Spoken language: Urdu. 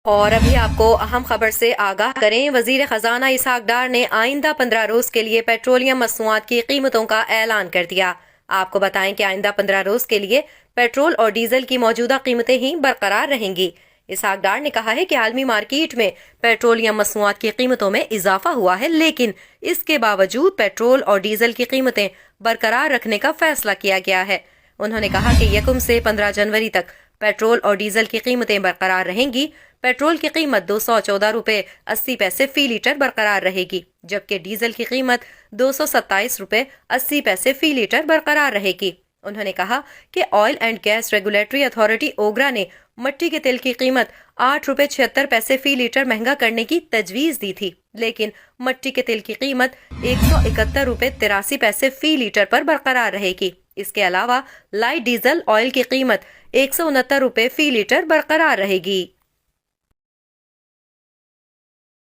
اور ابھی آپ کو اہم خبر سے آگاہ کریں، وزیر خزانہ اسحاق ڈار نے آئندہ 15 روز کے لیے پیٹرولیم مصنوعات کی قیمتوں کا اعلان کر دیا۔ آپ کو بتائیں کہ آئندہ 15 روز کے لیے پیٹرول اور ڈیزل کی موجودہ قیمتیں ہی برقرار رہیں گی۔ اسحاق ڈار نے کہا ہے کہ عالمی مارکیٹ میں پیٹرولیم مصنوعات کی قیمتوں میں اضافہ ہوا ہے، لیکن اس کے باوجود پیٹرول اور ڈیزل کی قیمتیں برقرار رکھنے کا فیصلہ کیا گیا ہے۔ انہوں نے کہا کہ 1 سے 15 جنوری تک پیٹرول اور ڈیزل کی قیمتیں برقرار رہیں گی۔ پیٹرول کی قیمت 214 روپے 80 پیسے فی لیٹر برقرار رہے گی، جبکہ ڈیزل کی قیمت 227 روپے 80 پیسے فی لیٹر برقرار رہے گی۔ انہوں نے کہا کہ oil and gas regulatory authority OGRA نے مٹی کے تیل کی قیمت 8 روپے 76 پیسے فی لیٹر مہنگا کرنے کی تجویز دی تھی، لیکن مٹی کے تیل کی قیمت 171 روپے 83 پیسے فی لیٹر پر برقرار رہے گی۔ اس کے علاوہ لائٹ ڈیزل آئل کی قیمت 169 روپے فی لیٹر برقرار رہے گی۔